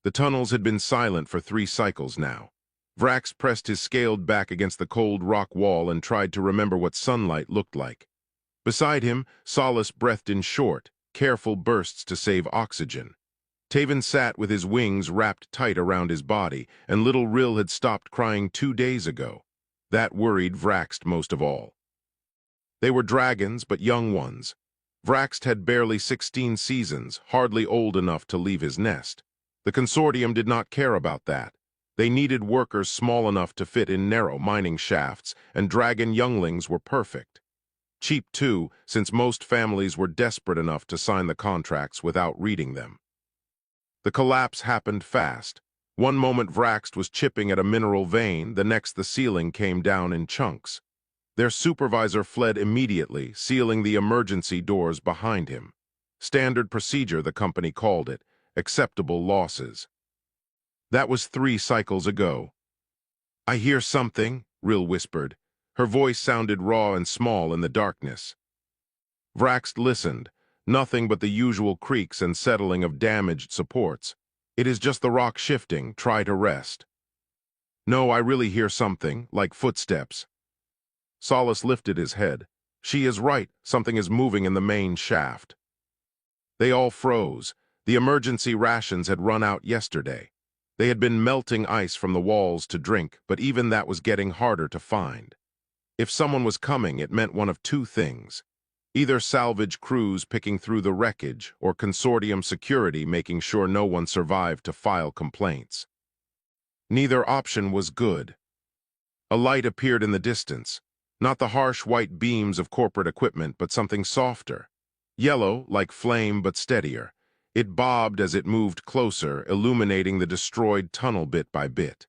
The tunnels had been silent for 3 cycles now. Vrax pressed his scaled back against the cold rock wall and tried to remember what sunlight looked like. Beside him, Solace breathed in short, careful bursts to save oxygen. Taven sat with his wings wrapped tight around his body, and little Rill had stopped crying 2 days ago. That worried Vrax most of all. They were dragons, but young ones. Vrax had barely 16 seasons, hardly old enough to leave his nest. The consortium did not care about that. They needed workers small enough to fit in narrow mining shafts, and dragon younglings were perfect. Cheap, too, since most families were desperate enough to sign the contracts without reading them. The collapse happened fast. One moment Vrax was chipping at a mineral vein, the next the ceiling came down in chunks. Their supervisor fled immediately, sealing the emergency doors behind him. Standard procedure, the company called it. Acceptable losses. That was 3 cycles ago. "I hear something," Rill whispered. Her voice sounded raw and small in the darkness. Vrax listened. Nothing but the usual creaks and settling of damaged supports. "It is just the rock shifting. Try to rest." "No, I really hear something, like footsteps." Solace lifted his head. "She is right. Something is moving in the main shaft." They all froze. The emergency rations had run out yesterday. They had been melting ice from the walls to drink, but even that was getting harder to find. If someone was coming, it meant one of 2 things. Either salvage crews picking through the wreckage, or consortium security making sure no one survived to file complaints. Neither option was good. A light appeared in the distance. Not the harsh white beams of corporate equipment, but something softer. Yellow, like flame, but steadier. It bobbed as it moved closer, illuminating the destroyed tunnel bit by bit.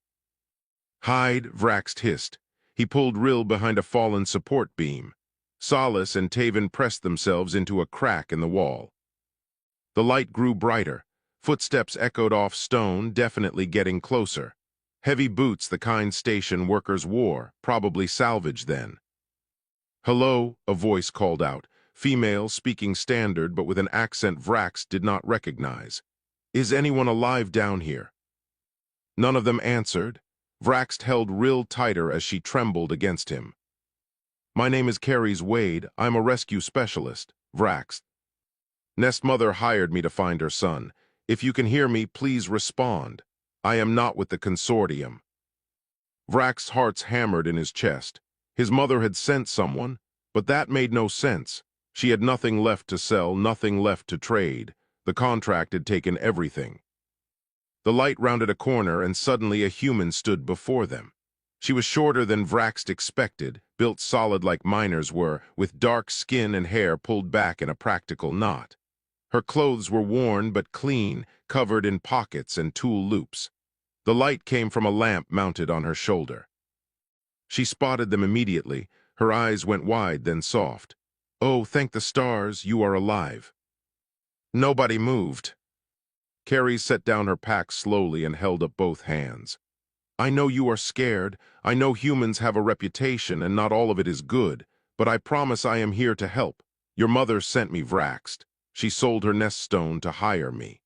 "Hide," Vrax hissed. He pulled Rill behind a fallen support beam. Solace and Taven pressed themselves into a crack in the wall. The light grew brighter. Footsteps echoed off stone, definitely getting closer. Heavy boots, the kind station workers wore, probably salvaged then. "Hello," a voice called out. Female, speaking standard, but with an accent Vrax did not recognize. "Is anyone alive down here?" None of them answered. Vrax held Rill tighter as she trembled against him. "My name is Carries Wade. I'm a rescue specialist." "Vrax. Nest Mother hired me to find her son. If you can hear me, please respond. I am not with the consortium." Vrax's heart hammered in his chest. His mother had sent someone, but that made no sense. She had nothing left to sell, nothing left to trade. The contract had taken everything. The light rounded a corner, and suddenly a human stood before them. She was shorter than Vrax expected, built solid like miners were, with dark skin and hair pulled back in a practical knot. Her clothes were worn but clean, covered in pockets and tool loops. The light came from a lamp mounted on her shoulder. She spotted them immediately. Her eyes went wide, then soft. "Oh, thank the stars, you are alive." Nobody moved. Carrie set down her pack slowly and held up both hands. "I know you are scared. I know humans have a reputation and not all of it is good, but I promise I am here to help. Your mother sent me Vraxed. She sold her nest stone to hire me."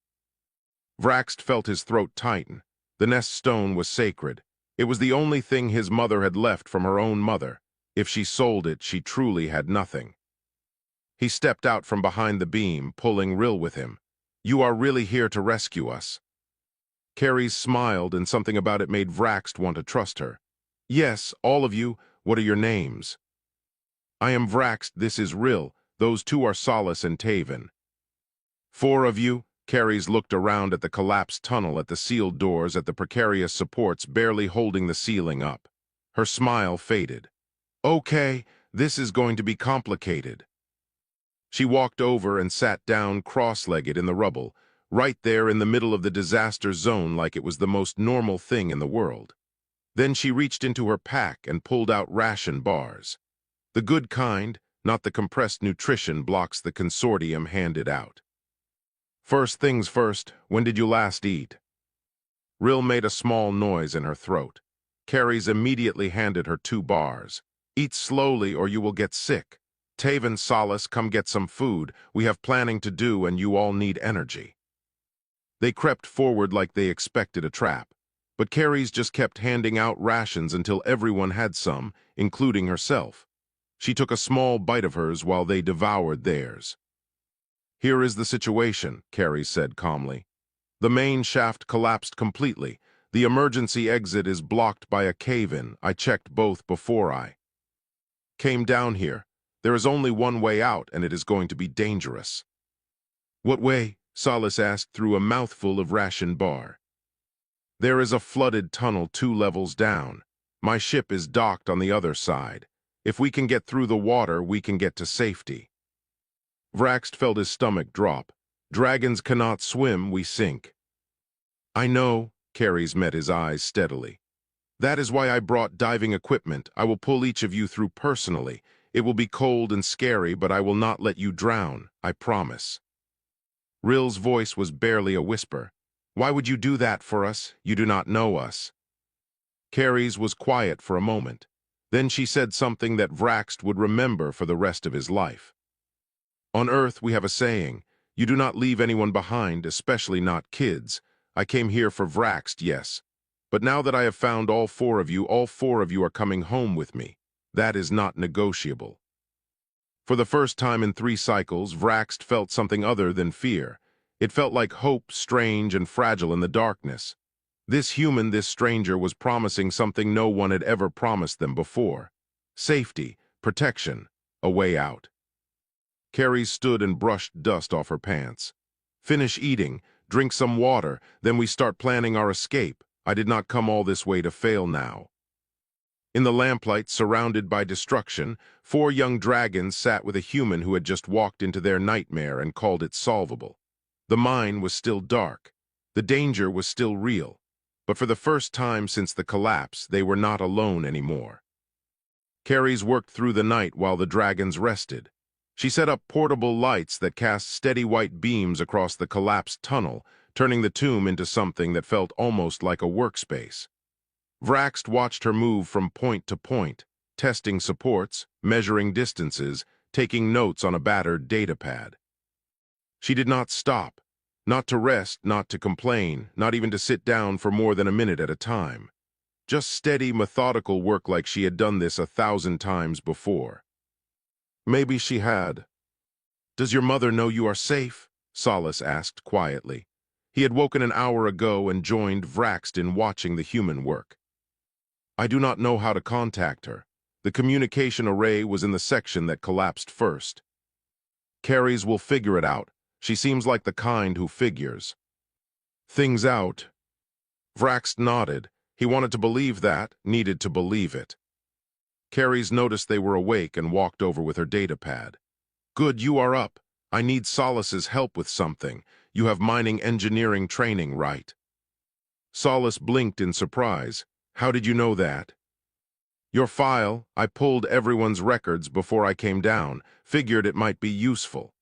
Vraxed felt his throat tighten. The nest stone was sacred. It was the only thing his mother had left from her own mother. If she sold it, she truly had nothing. He stepped out from behind the beam, pulling Rill with him. "You are really here to rescue us." Carries smiled, and something about it made Vrax want to trust her. "Yes, all of you. What are your names?" "I am Vrax. This is Rill. Those 2 are Solace and Taven." "4 of you?" Carries looked around at the collapsed tunnel, at the sealed doors, at the precarious supports barely holding the ceiling up. Her smile faded. "Okay, this is going to be complicated." She walked over and sat down cross-legged in the rubble, right there in the middle of the disaster zone like it was the most normal thing in the world. Then she reached into her pack and pulled out ration bars. The good kind, not the compressed nutrition blocks the consortium handed out. "First things first, when did you last eat?" Rill made a small noise in her throat. Carries immediately handed her 2 bars. "Eat slowly or you will get sick. Taven, Solace, come get some food. We have planning to do and you all need energy." They crept forward like they expected a trap. But Carries just kept handing out rations until everyone had some, including herself. She took a small bite of hers while they devoured theirs. "Here is the situation," Carries said calmly. "The main shaft collapsed completely. The emergency exit is blocked by a cave-in. I checked both before I came down here. There is only one way out, and it is going to be dangerous." "What way?" Solace asked through a mouthful of ration bar. "There is a flooded tunnel 2 levels down. My ship is docked on the other side. If we can get through the water, we can get to safety." Vraxt felt his stomach drop. "Dragons cannot swim, we sink." "I know," Carries met his eyes steadily. "That is why I brought diving equipment. I will pull each of you through personally. It will be cold and scary, but I will not let you drown, I promise." Rill's voice was barely a whisper. "Why would you do that for us? You do not know us." Carries was quiet for a moment. Then she said something that Vraxt would remember for the rest of his life. "On Earth we have a saying, you do not leave anyone behind, especially not kids. I came here for Vraxt, yes. But now that I have found all four of you are coming home with me. That is not negotiable." For the first time in 3 cycles, Vraxt felt something other than fear. It felt like hope, strange and fragile in the darkness. This human, this stranger, was promising something no one had ever promised them before. Safety, protection, a way out. Carries stood and brushed dust off her pants. "Finish eating, drink some water, then we start planning our escape. I did not come all this way to fail now." In the lamplight, surrounded by destruction, 4 young dragons sat with a human who had just walked into their nightmare and called it solvable. The mine was still dark. The danger was still real. But for the first time since the collapse, they were not alone anymore. Carries worked through the night while the dragons rested. She set up portable lights that cast steady white beams across the collapsed tunnel, turning the tomb into something that felt almost like a workspace. Vraxt watched her move from point to point, testing supports, measuring distances, taking notes on a battered datapad. She did not stop, not to rest, not to complain, not even to sit down for more than a minute at a time. Just steady, methodical work like she had done this 1,000 times before. Maybe she had. "Does your mother know you are safe?" Solace asked quietly. He had woken an hour ago and joined Vraxt in watching the human work. "I do not know how to contact her. The communication array was in the section that collapsed first." "Carries will figure it out. She seems like the kind who figures things out." Vraxt nodded. He wanted to believe that, needed to believe it. Carries noticed they were awake and walked over with her datapad. "Good, you are up. I need Solace's help with something. You have mining engineering training, right?" Solace blinked in surprise. "How did you know that?" "Your file. I pulled everyone's records before I came down. Figured it might be useful."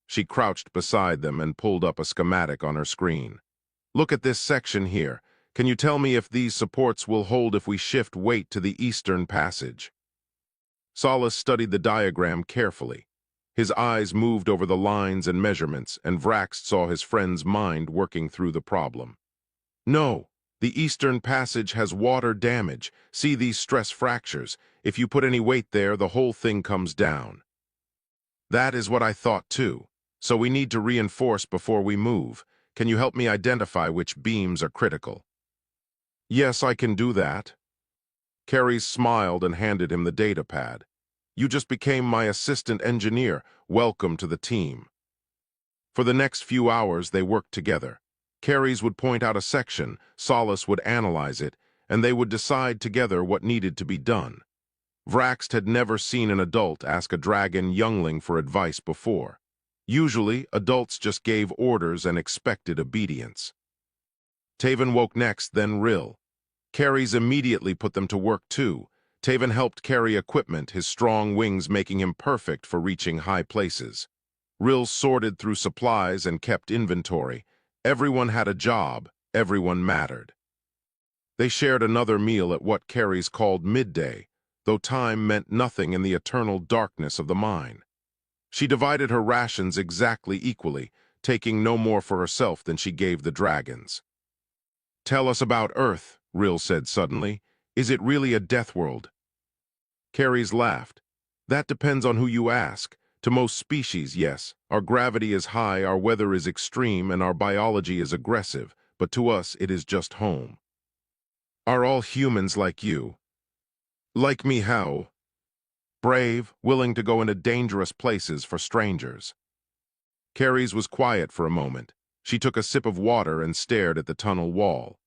She crouched beside them and pulled up a schematic on her screen. "Look at this section here. Can you tell me if these supports will hold if we shift weight to the eastern passage?" Solace studied the diagram carefully. His eyes moved over the lines and measurements, and Vraxt saw his friend's mind working through the problem. "No, the eastern passage has water damage. See these stress fractures. If you put any weight there, the whole thing comes down." "That is what I thought too. So we need to reinforce before we move. Can you help me identify which beams are critical?" "Yes, I can do that." Carries smiled and handed him the datapad. "You just became my assistant engineer. Welcome to the team." For the next few hours, they worked together. Carries would point out a section, Solace would analyze it, and they would decide together what needed to be done. Vraxt had never seen an adult ask a dragon youngling for advice before. Usually, adults just gave orders and expected obedience. Taven woke next, then Rill. Carries immediately put them to work too. Taven helped carry equipment, his strong wings making him perfect for reaching high places. Rill sorted through supplies and kept inventory. Everyone had a job, everyone mattered. They shared another meal at what Carries called midday, though time meant nothing in the eternal darkness of the mine. She divided her rations exactly equally, taking no more for herself than she gave the dragons. "Tell us about Earth," Rill said suddenly. "Is it really a death world?" Carries laughed. "That depends on who you ask. To most species, yes. Our gravity is high, our weather is extreme, and our biology is aggressive. But to us, it is just home." "Are all humans like you?" "Like me how?" "Brave, willing to go into dangerous places for strangers." Carries was quiet for a moment. She took a sip of water and stared at the tunnel wall.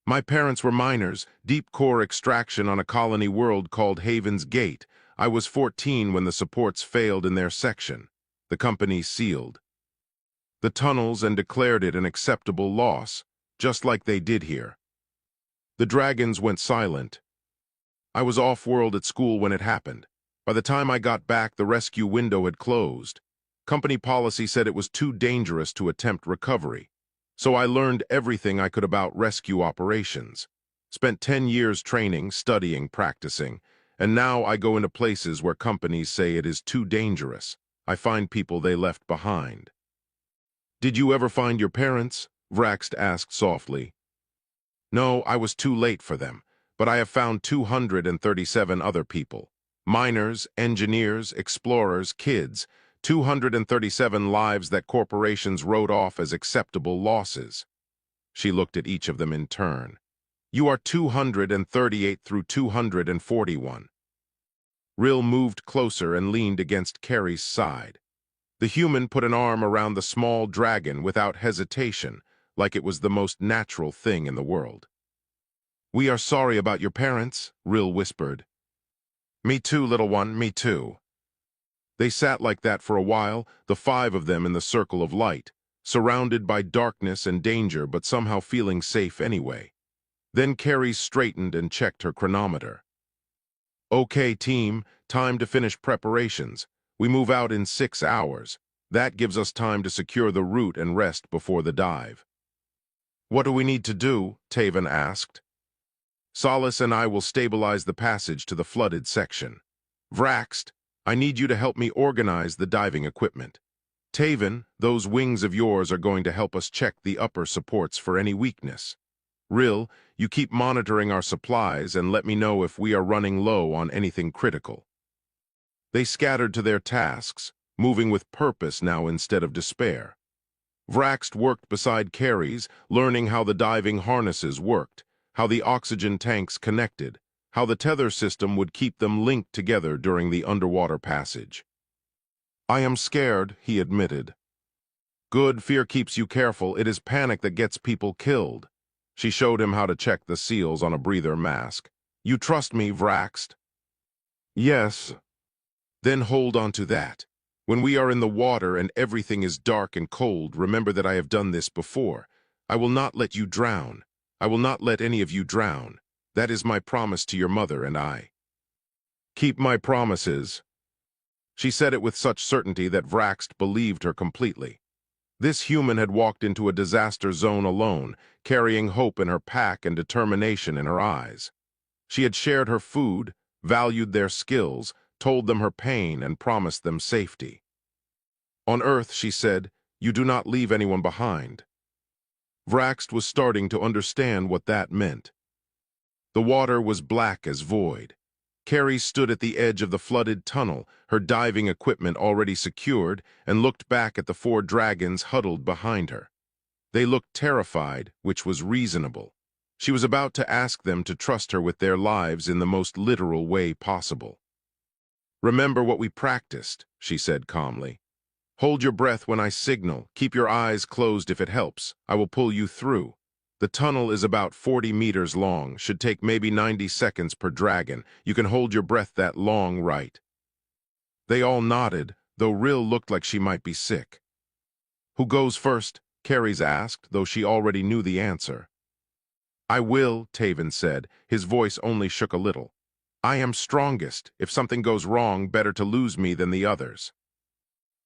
"My parents were miners, deep core extraction on a colony world called Haven's Gate. I was 14 when the supports failed in their section. The company sealed the tunnels and declared it an acceptable loss, just like they did here." The dragons went silent. "I was off-world at school when it happened. By the time I got back, the rescue window had closed. Company policy said it was too dangerous to attempt recovery. So I learned everything I could about rescue operations. Spent 10 years training, studying, practicing, and now I go into places where companies say it is too dangerous. I find people they left behind." "Did you ever find your parents?" Vraxt asked softly. "No, I was too late for them, but I have found 237 other people. Miners, engineers, explorers, kids. 237 lives that corporations wrote off as acceptable losses." She looked at each of them in turn. "You are 238 through 241. Rill moved closer and leaned against Carrie's side. The human put an arm around the small dragon without hesitation, like it was the most natural thing in the world. "We are sorry about your parents," Rill whispered. "Me too, little one, me too." They sat like that for a while, the 5 of them in the circle of light, surrounded by darkness and danger but somehow feeling safe anyway. Then Carrie straightened and checked her chronometer. "Okay, team, time to finish preparations. We move out in 6 hours. That gives us time to secure the route and rest before the dive." "What do we need to do?" Taven asked. "Solace and I will stabilize the passage to the flooded section. Vraxt, I need you to help me organize the diving equipment. Taven, those wings of yours are going to help us check the upper supports for any weakness. Rill, you keep monitoring our supplies and let me know if we are running low on anything critical." They scattered to their tasks, moving with purpose now instead of despair. Vraxt worked beside Carries, learning how the diving harnesses worked, how the oxygen tanks connected, how the tether system would keep them linked together during the underwater passage. "I am scared," he admitted. "Good, fear keeps you careful. It is panic that gets people killed." She showed him how to check the seals on a breather mask. "You trust me, Vraxt?" "Yes." "Then hold on to that. When we are in the water and everything is dark and cold, remember that I have done this before. I will not let you drown. I will not let any of you drown. That is my promise to your mother and I." "Keep my promises." She said it with such certainty that Vraxt believed her completely. This human had walked into a disaster zone alone, carrying hope in her pack and determination in her eyes. She had shared her food, valued their skills, told them her pain, and promised them safety. On Earth, she said, you do not leave anyone behind. Vraxt was starting to understand what that meant. The water was black as void. Carrie stood at the edge of the flooded tunnel, her diving equipment already secured, and looked back at the 4 dragons huddled behind her. They looked terrified, which was reasonable. She was about to ask them to trust her with their lives in the most literal way possible. "Remember what we practiced," she said calmly. "Hold your breath when I signal. Keep your eyes closed if it helps. I will pull you through. The tunnel is about 40 meters long, should take maybe 90 seconds per dragon. You can hold your breath that long, right?" They all nodded, though Rill looked like she might be sick. "Who goes first?" Carries asked, though she already knew the answer. "I will," Taven said. His voice only shook a little. "I am strongest. If something goes wrong, better to lose me than the others."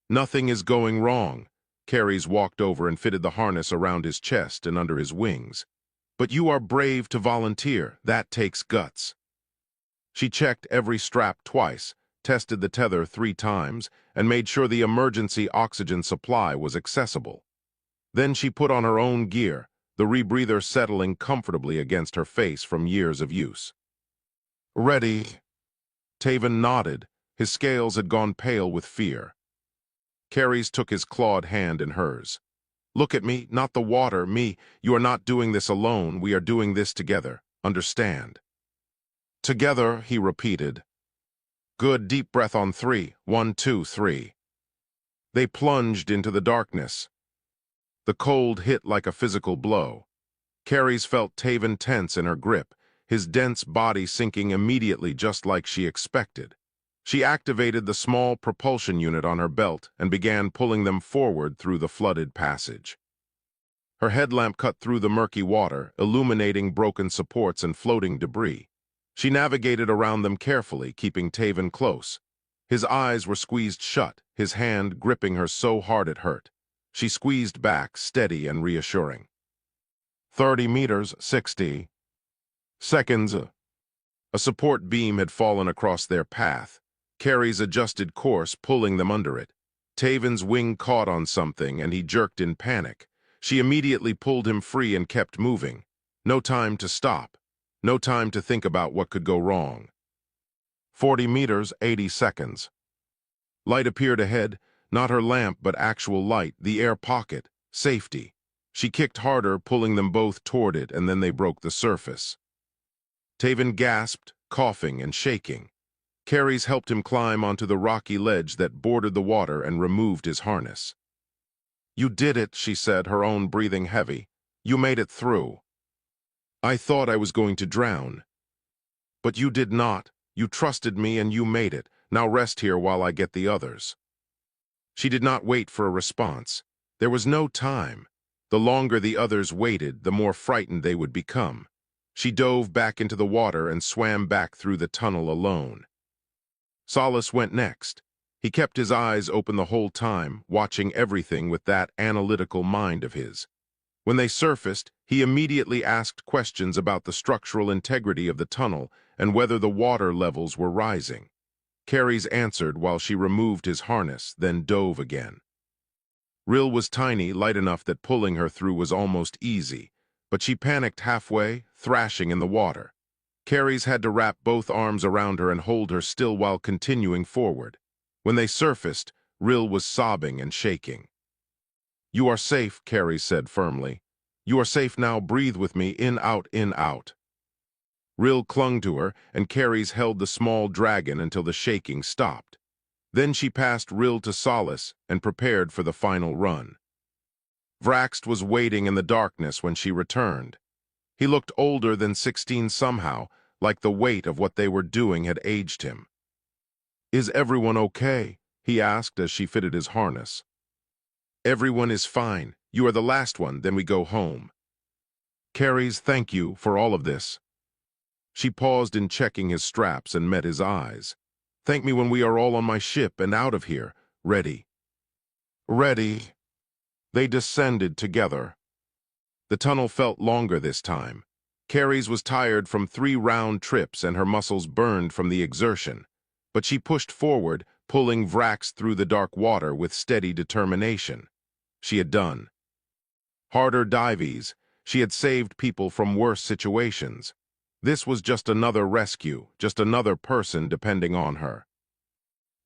"Nothing is going wrong." Carries walked over and fitted the harness around his chest and under his wings. "But you are brave to volunteer. That takes guts." She checked every strap twice, tested the tether 3 times, and made sure the emergency oxygen supply was accessible. Then she put on her own gear, the rebreather settling comfortably against her face from years of use. "Ready." Taven nodded. His scales had gone pale with fear. Carries took his clawed hand in hers. "Look at me, not the water, me. You are not doing this alone. We are doing this together. Understand?" "Together," he repeated. "Good, deep breath on 3. 1, 2, 3. They plunged into the darkness. The cold hit like a physical blow. Carries felt Taven tense in her grip, his dense body sinking immediately just like she expected. She activated the small propulsion unit on her belt and began pulling them forward through the flooded passage. Her headlamp cut through the murky water, illuminating broken supports and floating debris. She navigated around them carefully, keeping Taven close. His eyes were squeezed shut, his hand gripping her so hard it hurt. She squeezed back, steady and reassuring. 30 meters, 60 seconds. A support beam had fallen across their path. Carries adjusted course, pulling them under it. Taven's wing caught on something, and he jerked in panic. She immediately pulled him free and kept moving. No time to stop. No time to think about what could go wrong. 40 meters, 80 seconds. Light appeared ahead, not her lamp but actual light, the air pocket, safety. She kicked harder, pulling them both toward it, and then they broke the surface. Taven gasped, coughing and shaking. Carries helped him climb onto the rocky ledge that bordered the water and removed his harness. "You did it," she said, her own breathing heavy. "You made it through." "I thought I was going to drown." "But you did not. You trusted me and you made it. Now rest here while I get the others." She did not wait for a response. There was no time. The longer the others waited, the more frightened they would become. She dove back into the water and swam back through the tunnel alone. Solace went next. He kept his eyes open the whole time, watching everything with that analytical mind of his. When they surfaced, he immediately asked questions about the structural integrity of the tunnel and whether the water levels were rising. Carries answered while she removed his harness, then dove again. Rill was tiny, light enough that pulling her through was almost easy, but she panicked halfway, thrashing in the water. Carries had to wrap both arms around her and hold her still while continuing forward. When they surfaced, Rill was sobbing and shaking. "You are safe," Carries said firmly. "You are safe now. Breathe with me. In, out, in, out." Rill clung to her, and Carries held the small dragon until the shaking stopped. Then she passed Rill to Solace and prepared for the final run. Vraxt was waiting in the darkness when she returned. He looked older than 16 somehow, like the weight of what they were doing had aged him. "Is everyone okay?" he asked as she fitted his harness. "Everyone is fine. You are the last one, then we go home." "Carries, thank you for all of this." She paused in checking his straps and met his eyes. "Thank me when we are all on my ship and out of here. Ready." "Ready." They descended together. The tunnel felt longer this time. Carries was tired from 3 round trips and her muscles burned from the exertion. But she pushed forward, pulling Vrax through the dark water with steady determination. She had done. Harder dives. She had saved people from worse situations. This was just another rescue, just another person depending on her.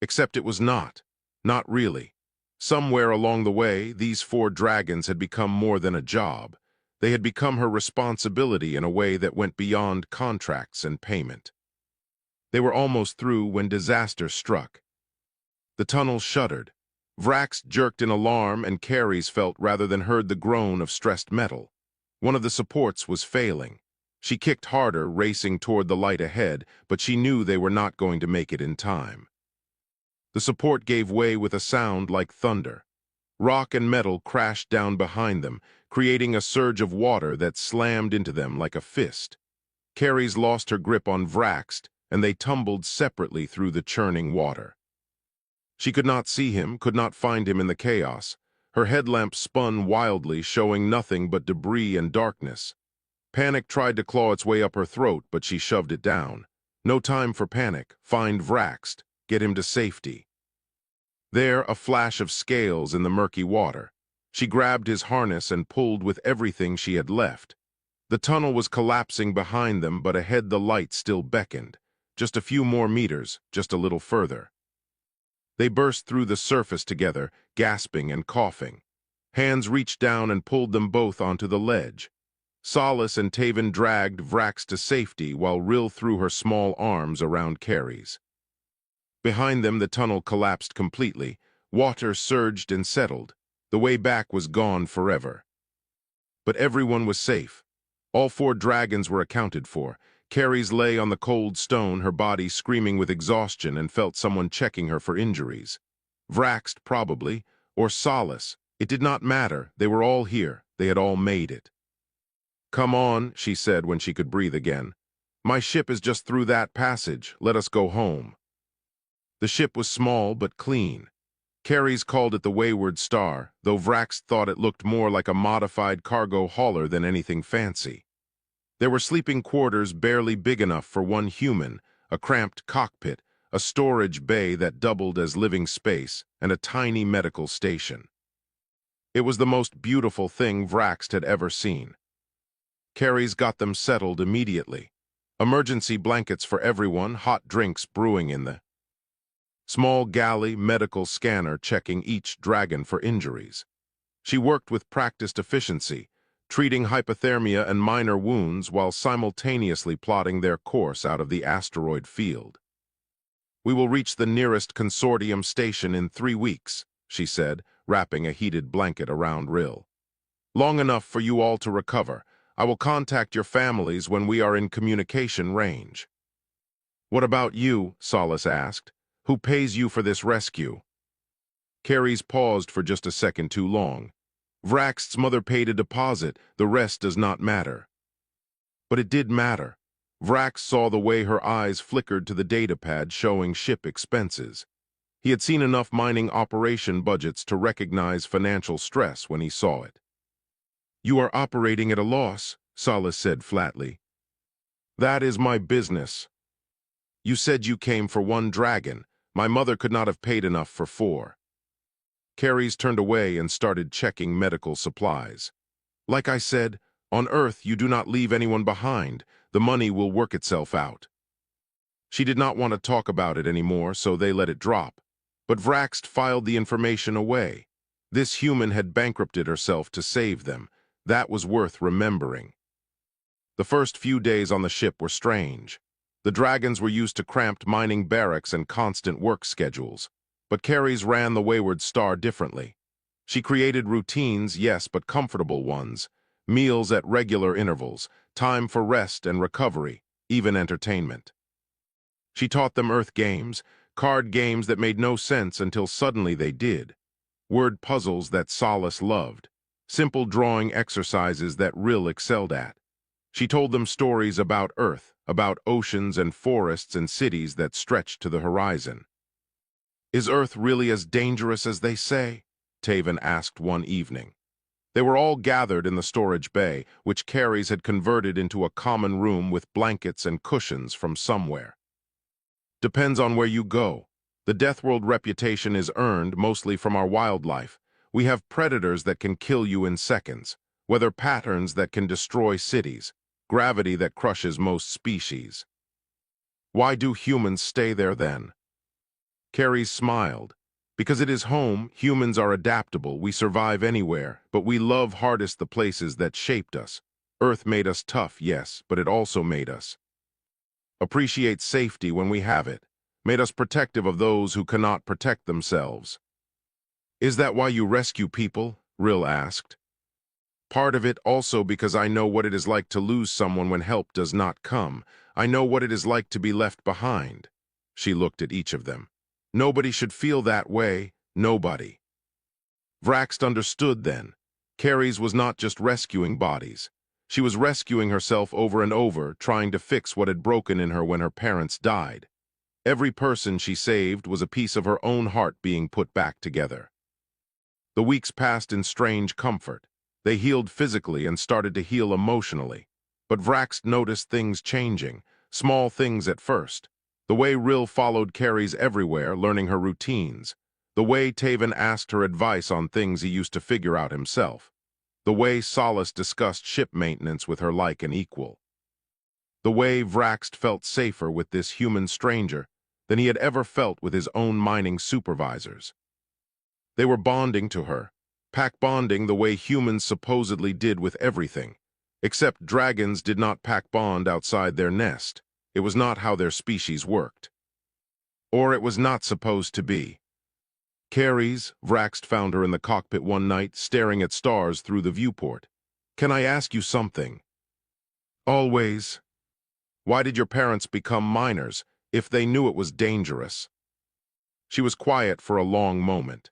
Except it was not. Not really. Somewhere along the way, these 4 dragons had become more than a job. They had become her responsibility in a way that went beyond contracts and payment. They were almost through when disaster struck. The tunnel shuddered. Vrax jerked in alarm and Carries felt rather than heard the groan of stressed metal. One of the supports was failing. She kicked harder, racing toward the light ahead, but she knew they were not going to make it in time. The support gave way with a sound like thunder. Rock and metal crashed down behind them, creating a surge of water that slammed into them like a fist. Carries lost her grip on Vraxt, and they tumbled separately through the churning water. She could not see him, could not find him in the chaos. Her headlamp spun wildly, showing nothing but debris and darkness. Panic tried to claw its way up her throat, but she shoved it down. No time for panic. Find Vraxt. Get him to safety. There, a flash of scales in the murky water. She grabbed his harness and pulled with everything she had left. The tunnel was collapsing behind them, but ahead the light still beckoned. Just a few more meters, just a little further. They burst through the surface together, gasping and coughing. Hands reached down and pulled them both onto the ledge. Solace and Taven dragged Vrax to safety while Rill threw her small arms around Carrie's. Behind them the tunnel collapsed completely. Water surged and settled. The way back was gone forever. But everyone was safe. All 4 dragons were accounted for. Carrie's lay on the cold stone, her body screaming with exhaustion, and felt someone checking her for injuries. Vrax, probably, or Solace. It did not matter. They were all here. They had all made it. "Come on," she said when she could breathe again. "My ship is just through that passage. Let us go home." The ship was small but clean. Carrie's called it the Wayward Star, though Vrax thought it looked more like a modified cargo hauler than anything fancy. There were sleeping quarters barely big enough for one human, a cramped cockpit, a storage bay that doubled as living space, and a tiny medical station. It was the most beautiful thing Vrax had ever seen. Carrie's got them settled immediately. Emergency blankets for everyone, hot drinks brewing in the small galley medical scanner checking each dragon for injuries. She worked with practiced efficiency, treating hypothermia and minor wounds while simultaneously plotting their course out of the asteroid field. "We will reach the nearest consortium station in 3 weeks," she said, wrapping a heated blanket around Rill. "Long enough for you all to recover. I will contact your families when we are in communication range." "What about you?" Solace asked. "Who pays you for this rescue?" Carrie's paused for just a second too long. Vrax's mother paid a deposit. The rest does not matter. But it did matter. Vrax saw the way her eyes flickered to the datapad showing ship expenses. He had seen enough mining operation budgets to recognize financial stress when he saw it. "You are operating at a loss," Solace said flatly. "That is my business. You said you came for 1 dragon. My mother could not have paid enough for 4. Carrie's turned away and started checking medical supplies. "Like I said, on Earth you do not leave anyone behind. The money will work itself out." She did not want to talk about it anymore, so they let it drop. But Vrax filed the information away. This human had bankrupted herself to save them. That was worth remembering. The first few days on the ship were strange. The dragons were used to cramped mining barracks and constant work schedules. But Carrie's ran the Wayward Star differently. She created routines, yes, but comfortable ones. Meals at regular intervals, time for rest and recovery, even entertainment. She taught them Earth games, card games that made no sense until suddenly they did. Word puzzles that Solace loved. Simple drawing exercises that Rill excelled at. She told them stories about Earth, about oceans and forests and cities that stretched to the horizon. "Is Earth really as dangerous as they say?" Taven asked one evening. They were all gathered in the storage bay, which Carrie's had converted into a common room with blankets and cushions from somewhere. "Depends on where you go. The Deathworld reputation is earned mostly from our wildlife. We have predators that can kill you in seconds, weather patterns that can destroy cities, gravity that crushes most species. Why do humans stay there then?" Carrie smiled. "Because it is home, humans are adaptable, we survive anywhere, but we love hardest the places that shaped us. Earth made us tough, yes, but it also made us appreciate safety when we have it, made us protective of those who cannot protect themselves." "Is that why you rescue people?" Rill asked. "Part of it, also because I know what it is like to lose someone when help does not come. I know what it is like to be left behind." She looked at each of them. "Nobody should feel that way. Nobody." Vrax understood then. Carrie's was not just rescuing bodies. She was rescuing herself over and over, trying to fix what had broken in her when her parents died. Every person she saved was a piece of her own heart being put back together. The weeks passed in strange comfort. They healed physically and started to heal emotionally. But Vrax noticed things changing, small things at first. The way Rill followed Carrie's everywhere, learning her routines. The way Taven asked her advice on things he used to figure out himself. The way Solace discussed ship maintenance with her like an equal. The way Vraxt felt safer with this human stranger than he had ever felt with his own mining supervisors. They were bonding to her, pack bonding the way humans supposedly did with everything. Except dragons did not pack bond outside their nest. It was not how their species worked. Or it was not supposed to be. Carries, Vraxt found her in the cockpit one night, staring at stars through the viewport. "Can I ask you something?" "Always." "Why did your parents become miners if they knew it was dangerous?" She was quiet for a long moment.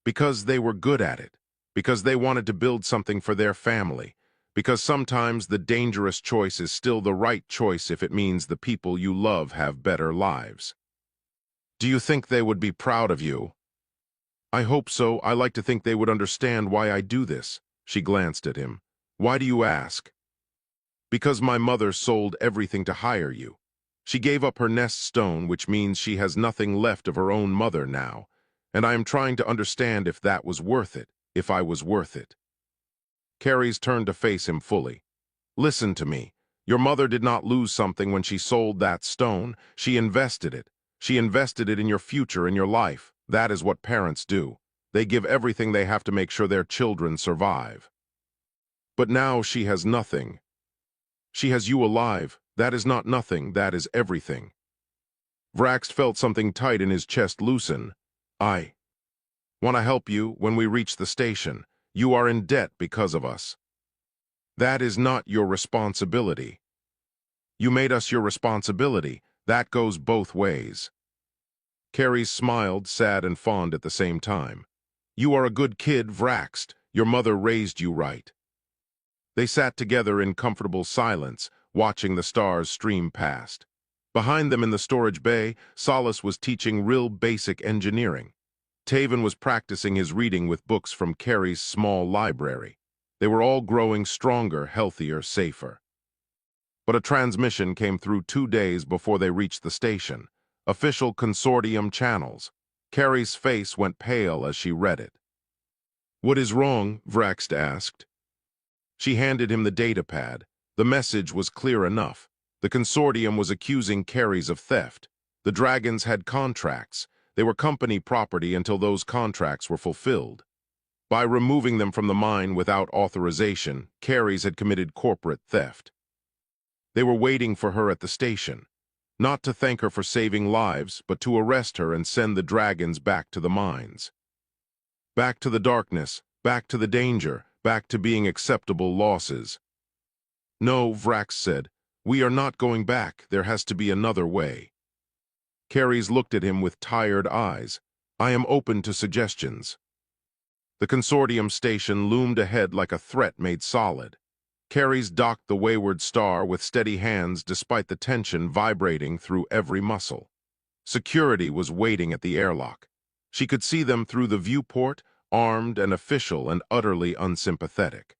Because they were good at it. Because they wanted to build something for their family. Because sometimes the dangerous choice is still the right choice if it means the people you love have better lives. "Do you think they would be proud of you?" "I hope so. I like to think they would understand why I do this." She glanced at him. "Why do you ask?" "Because my mother sold everything to hire you. She gave up her nest stone, which means she has nothing left of her own mother now, and I am trying to understand if that was worth it, if I was worth it." Carries turned to face him fully. "Listen to me. Your mother did not lose something when she sold that stone. She invested it. She invested it in your future, in your life. That is what parents do. They give everything they have to make sure their children survive. But now she has nothing. She has you alive. That is not nothing, that is everything." Vraxt felt something tight in his chest loosen. "I want to help you when we reach the station. You are in debt because of us. That is not your responsibility. You made us your responsibility. That goes both ways." Carries smiled, sad and fond at the same time. "You are a good kid, Vraxt. Your mother raised you right." They sat together in comfortable silence, watching the stars stream past. Behind them in the storage bay, Solace was teaching real basic engineering. Taven was practicing his reading with books from Carrie's small library. They were all growing stronger, healthier, safer. But a transmission came through 2 days before they reached the station. Official consortium channels. Carrie's face went pale as she read it. "What is wrong?" Vraxt asked. She handed him the datapad. The message was clear enough. The consortium was accusing Carries of theft. The dragons had contracts. They were company property until those contracts were fulfilled. By removing them from the mine without authorization, Carries had committed corporate theft. They were waiting for her at the station, not to thank her for saving lives, but to arrest her and send the dragons back to the mines. Back to the darkness, back to the danger, back to being acceptable losses. "No," Vrax said, "we are not going back. There has to be another way." Carries looked at him with tired eyes. "I am open to suggestions." The consortium station loomed ahead like a threat made solid. Carries docked the wayward star with steady hands despite the tension vibrating through every muscle. Security was waiting at the airlock. She could see them through the viewport, armed and official and utterly unsympathetic.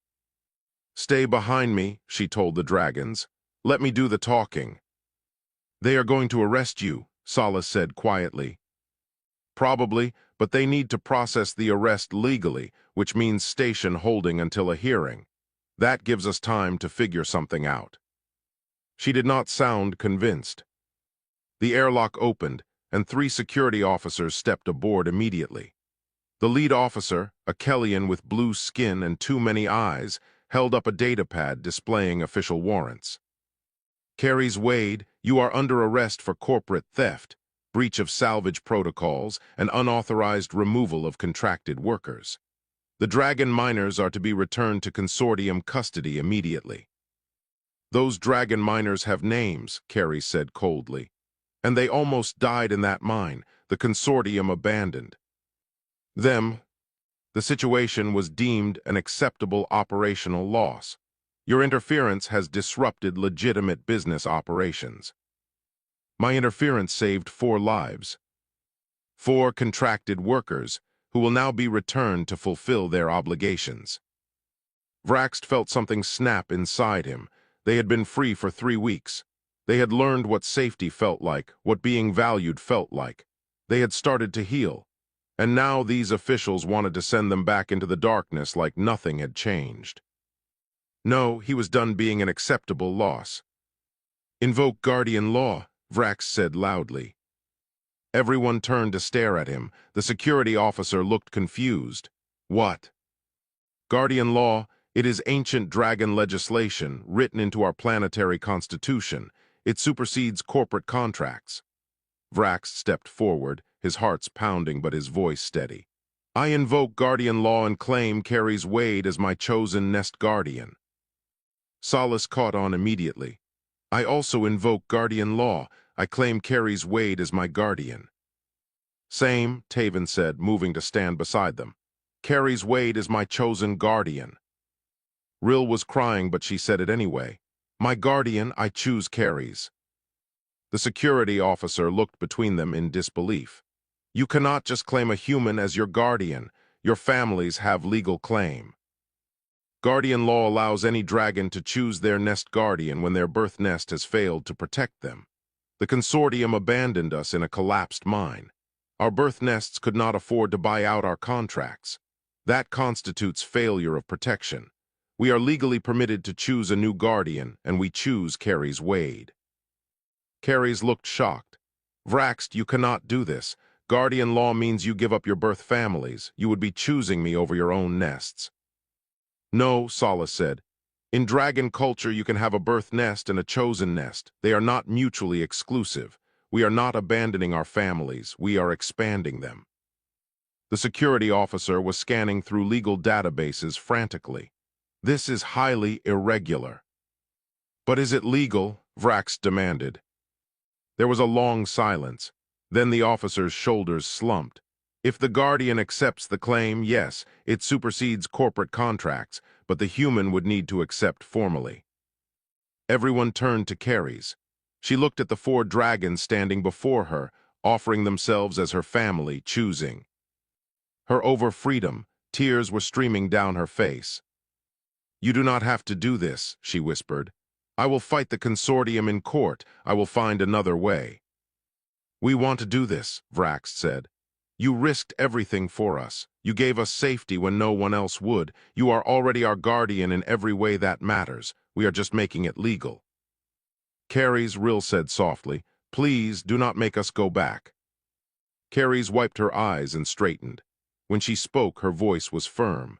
"Stay behind me," she told the dragons. "Let me do the talking." "They are going to arrest you," Solace said quietly. "Probably, but they need to process the arrest legally, which means station holding until a hearing. That gives us time to figure something out." She did not sound convinced. The airlock opened, and 3 security officers stepped aboard immediately. The lead officer, a Kellian with blue skin and too many eyes, held up a datapad displaying official warrants. "Carries Wade, you are under arrest for corporate theft, breach of salvage protocols, and unauthorized removal of contracted workers. The Dragon miners are to be returned to consortium custody immediately." "Those Dragon miners have names," Carries said coldly. "And they almost died in that mine, the consortium abandoned them. The situation was deemed an acceptable operational loss. Your interference has disrupted legitimate business operations." "My interference saved 4 lives. 4 contracted workers who will now be returned to fulfill their obligations." Vraxt felt something snap inside him. They had been free for 3 weeks. They had learned what safety felt like, what being valued felt like. They had started to heal. And now these officials wanted to send them back into the darkness like nothing had changed. No, he was done being an acceptable loss. "Invoke Guardian Law," Vrax said loudly. Everyone turned to stare at him. The security officer looked confused. "What?" "Guardian Law, it is ancient dragon legislation written into our planetary constitution. It supersedes corporate contracts." Vrax stepped forward, his heart's pounding but his voice steady. "I invoke Guardian Law and claim Carries Wade as my chosen Nest Guardian." Solace caught on immediately. "I also invoke Guardian Law. I claim Carries Wade as my guardian." "Same," Taven said, moving to stand beside them. "Carries Wade is my chosen guardian." Rill was crying, but she said it anyway. "My guardian, I choose Carries." The security officer looked between them in disbelief. "You cannot just claim a human as your guardian. Your families have legal claim." "Guardian Law allows any dragon to choose their nest guardian when their birth nest has failed to protect them. The consortium abandoned us in a collapsed mine. Our birth nests could not afford to buy out our contracts. That constitutes failure of protection. We are legally permitted to choose a new guardian, and we choose Carries Wade." Carries looked shocked. "Vrax, you cannot do this. Guardian Law means you give up your birth families. You would be choosing me over your own nests." "No," Solace said. "In dragon culture you can have a birth nest and a chosen nest. They are not mutually exclusive. We are not abandoning our families. We are expanding them." The security officer was scanning through legal databases frantically. "This is highly irregular." "But is it legal?" Vrax demanded. There was a long silence. Then the officer's shoulders slumped. "If the Guardian accepts the claim, yes, it supersedes corporate contracts, but the human would need to accept formally." Everyone turned to Carries. She looked at the 4 dragons standing before her, offering themselves as her family, choosing. Her over freedom, tears were streaming down her face. "You do not have to do this," she whispered. "I will fight the consortium in court. I will find another way." "We want to do this," Vrax said. "You risked everything for us. You gave us safety when no one else would. You are already our guardian in every way that matters. We are just making it legal." "Carries," Rill said softly, "please do not make us go back." Carries wiped her eyes and straightened. When she spoke, her voice was firm.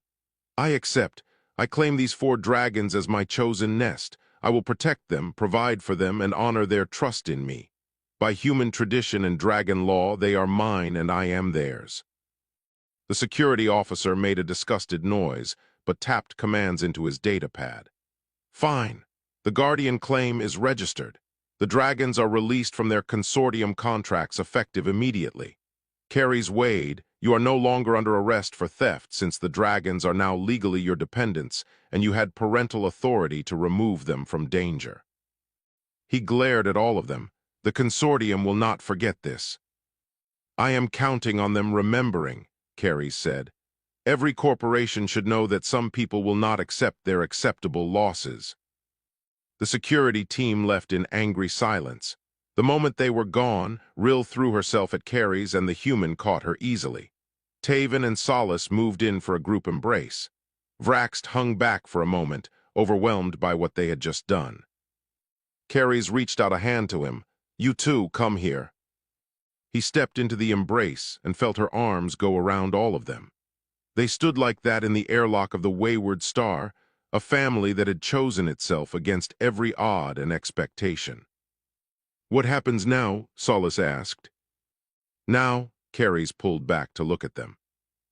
"I accept. I claim these 4 dragons as my chosen nest. I will protect them, provide for them, and honor their trust in me. By human tradition and dragon law, they are mine and I am theirs." The security officer made a disgusted noise, but tapped commands into his data pad. "Fine. The Guardian claim is registered. The dragons are released from their consortium contracts effective immediately. Carries Wade, you are no longer under arrest for theft since the dragons are now legally your dependents and you had parental authority to remove them from danger." He glared at all of them. "The consortium will not forget this." "I am counting on them remembering," Carries said. "Every corporation should know that some people will not accept their acceptable losses." The security team left in angry silence. The moment they were gone, Rill threw herself at Carries and the human caught her easily. Taven and Solace moved in for a group embrace. Vrax hung back for a moment, overwhelmed by what they had just done. Carries reached out a hand to him. "You too, come here." He stepped into the embrace and felt her arms go around all of them. They stood like that in the airlock of the Wayward Star, a family that had chosen itself against every odd and expectation. "What happens now?" Solace asked. "Now," Carries pulled back to look at them.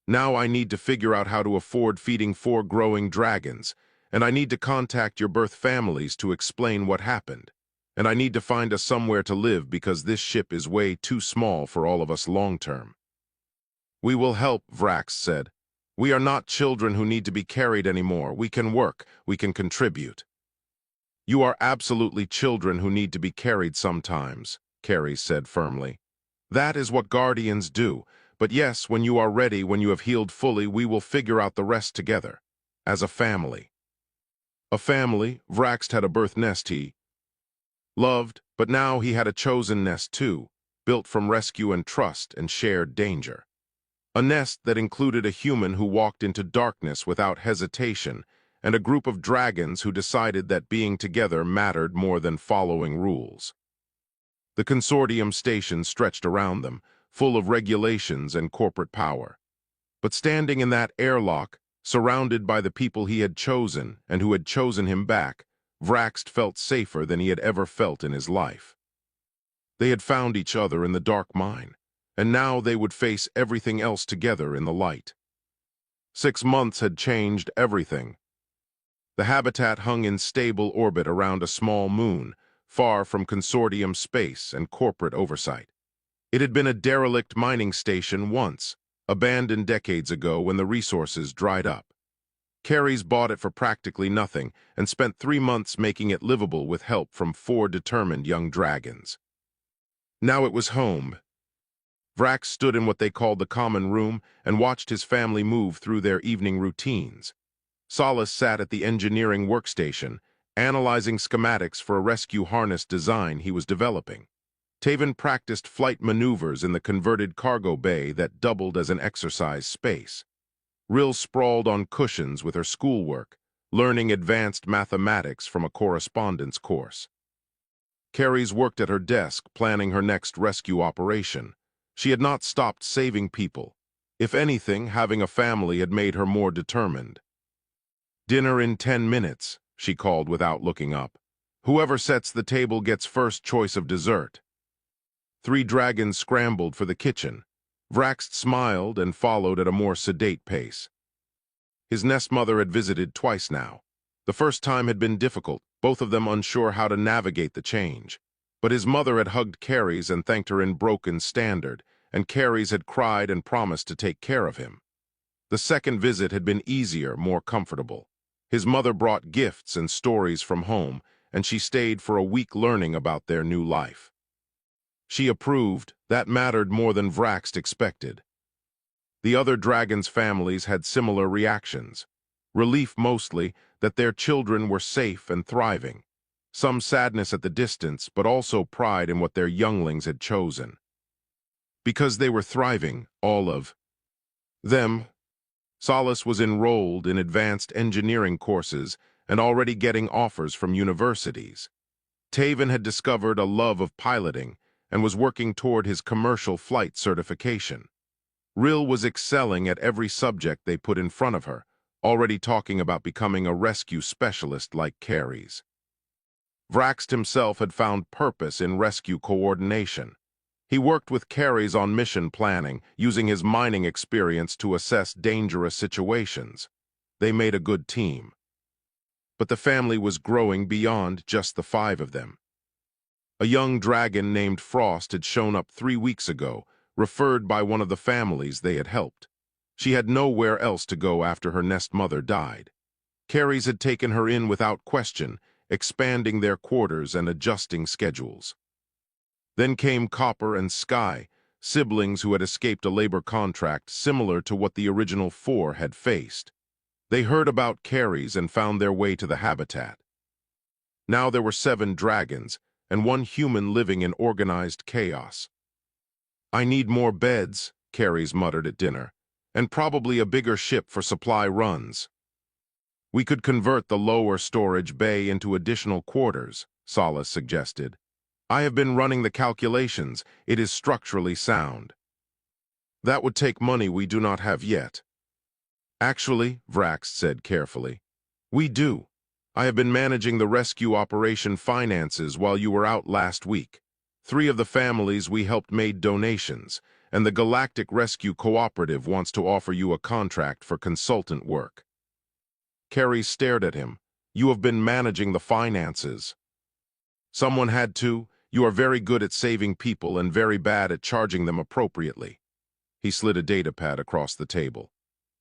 "Now I need to figure out how to afford feeding 4 growing dragons, and I need to contact your birth families to explain what happened. And I need to find us somewhere to live because this ship is way too small for all of us long-term." "We will help," Vrax said. "We are not children who need to be carried anymore. We can work. We can contribute." "You are absolutely children who need to be carried sometimes," Carries said firmly. "That is what guardians do. But yes, when you are ready, when you have healed fully, we will figure out the rest together. As a family." A family, Vrax had a birth nest he loved, but now he had a chosen nest too, built from rescue and trust and shared danger. A nest that included a human who walked into darkness without hesitation, and a group of dragons who decided that being together mattered more than following rules. The consortium station stretched around them, full of regulations and corporate power. But standing in that airlock, surrounded by the people he had chosen and who had chosen him back, Vraxx felt safer than he had ever felt in his life. They had found each other in the dark mine, and now they would face everything else together in the light. 6 months had changed everything. The habitat hung in stable orbit around a small moon, far from consortium space and corporate oversight. It had been a derelict mining station once, abandoned decades ago when the resources dried up. Carries bought it for practically nothing and spent 3 months making it livable with help from 4 determined young dragons. Now it was home. Vraxx stood in what they called the common room and watched his family move through their evening routines. Solace sat at the engineering workstation, analyzing schematics for a rescue harness design he was developing. Taven practiced flight maneuvers in the converted cargo bay that doubled as an exercise space. Rill sprawled on cushions with her schoolwork, learning advanced mathematics from a correspondence course. Carries worked at her desk, planning her next rescue operation. She had not stopped saving people. If anything, having a family had made her more determined. "Dinner in 10 minutes," she called without looking up. "Whoever sets the table gets first choice of dessert." 3 dragons scrambled for the kitchen. Vraxx smiled and followed at a more sedate pace. His nest mother had visited twice now. The first time had been difficult, both of them unsure how to navigate the change. But his mother had hugged Carries and thanked her in broken standard, and Carries had cried and promised to take care of him. The second visit had been easier, more comfortable. His mother brought gifts and stories from home, and she stayed for a week learning about their new life. She approved. That mattered more than Vraxx expected. The other dragons' families had similar reactions. Relief mostly that their children were safe and thriving. Some sadness at the distance, but also pride in what their younglings had chosen. Because they were thriving, all of them. Solace was enrolled in advanced engineering courses and already getting offers from universities. Taven had discovered a love of piloting and was working toward his commercial flight certification. Rill was excelling at every subject they put in front of her, already talking about becoming a rescue specialist like Carries. Vraxx himself had found purpose in rescue coordination. He worked with Carries on mission planning, using his mining experience to assess dangerous situations. They made a good team. But the family was growing beyond just the 5 of them. A young dragon named Frost had shown up 3 weeks ago, referred by one of the families they had helped. She had nowhere else to go after her nest mother died. Carries had taken her in without question, expanding their quarters and adjusting schedules. Then came Copper and Sky, siblings who had escaped a labor contract similar to what the original 4 had faced. They heard about Carries and found their way to the habitat. Now there were 7 dragons, and 1 human living in organized chaos. "I need more beds," Carries muttered at dinner, "and probably a bigger ship for supply runs." "We could convert the lower storage bay into additional quarters," Solace suggested. "I have been running the calculations. It is structurally sound." "That would take money we do not have yet." "Actually," Vraxx said carefully, "we do. I have been managing the rescue operation finances while you were out last week. 3 of the families we helped made donations, and the Galactic Rescue Cooperative wants to offer you a contract for consultant work." Carrie stared at him. "You have been managing the finances." "Someone had to. You are very good at saving people and very bad at charging them appropriately." He slid a datapad across the table.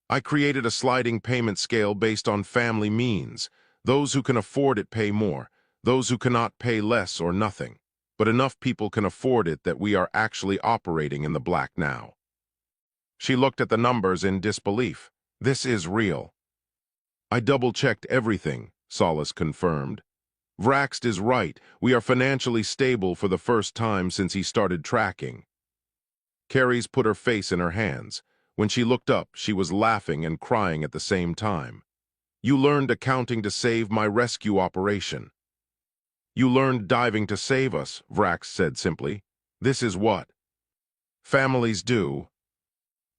"I created a sliding payment scale based on family means. Those who can afford it pay more, those who cannot pay less or nothing. But enough people can afford it that we are actually operating in the black now." She looked at the numbers in disbelief. "This is real." "I double-checked everything," Solace confirmed. "Vraxx is right. We are financially stable for the first time since he started tracking." Carries put her face in her hands. When she looked up, she was laughing and crying at the same time. You learned accounting to save my rescue operation. You learned diving to save us, Vrax said simply. This is what families do.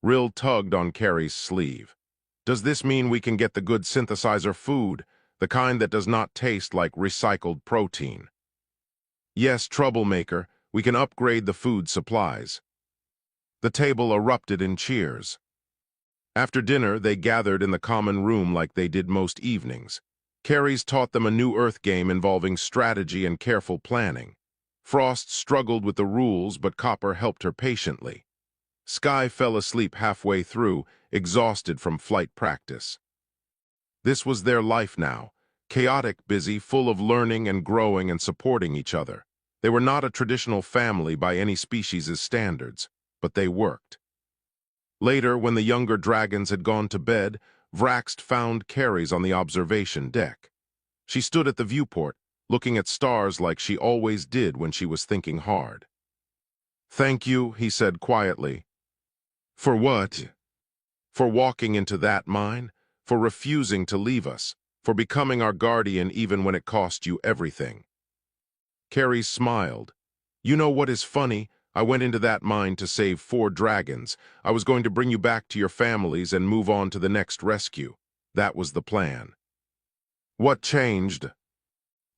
Rill tugged on Carrie's sleeve. Does this mean we can get the good synthesizer food, the kind that does not taste like recycled protein? Yes, troublemaker, we can upgrade the food supplies. The table erupted in cheers. After dinner, they gathered in the common room like they did most evenings. Carries taught them a new Earth game involving strategy and careful planning. Frost struggled with the rules, but Copper helped her patiently. Sky fell asleep halfway through, exhausted from flight practice. This was their life now, chaotic, busy, full of learning and growing and supporting each other. They were not a traditional family by any species' standards, but they worked. Later, when the younger dragons had gone to bed, Vraxt found Carries on the observation deck. She stood at the viewport, looking at stars like she always did when she was thinking hard. Thank you, he said quietly. For what? For walking into that mine, for refusing to leave us, for becoming our guardian even when it cost you everything. Carries smiled. You know what is funny? I went into that mine to save 4 dragons. I was going to bring you back to your families and move on to the next rescue. That was the plan. What changed?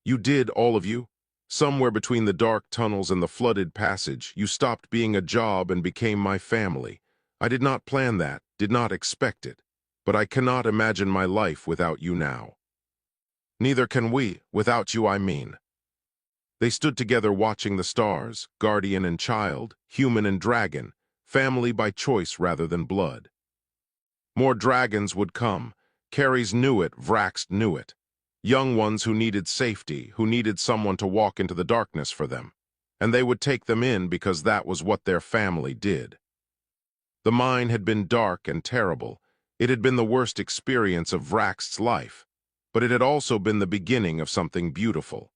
You did, all of you. Somewhere between the dark tunnels and the flooded passage, you stopped being a job and became my family. I did not plan that, did not expect it, but I cannot imagine my life without you now. Neither can we, without you I mean. They stood together watching the stars, guardian and child, human and dragon, family by choice rather than blood. More dragons would come. Carries knew it, Vraxt knew it. Young ones who needed safety, who needed someone to walk into the darkness for them. And they would take them in because that was what their family did. The mine had been dark and terrible. It had been the worst experience of Vraxt's life, but it had also been the beginning of something beautiful.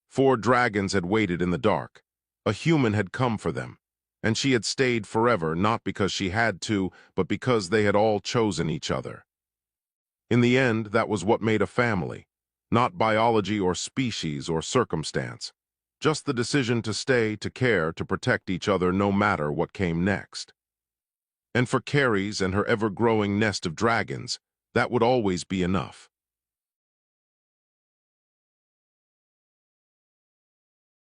4 dragons had waited in the dark. A human had come for them, and she had stayed forever, not because she had to, but because they had all chosen each other. In the end, that was what made a family, not biology or species or circumstance, just the decision to stay, to care, to protect each other no matter what came next. And for Carries and her ever-growing nest of dragons, that would always be enough.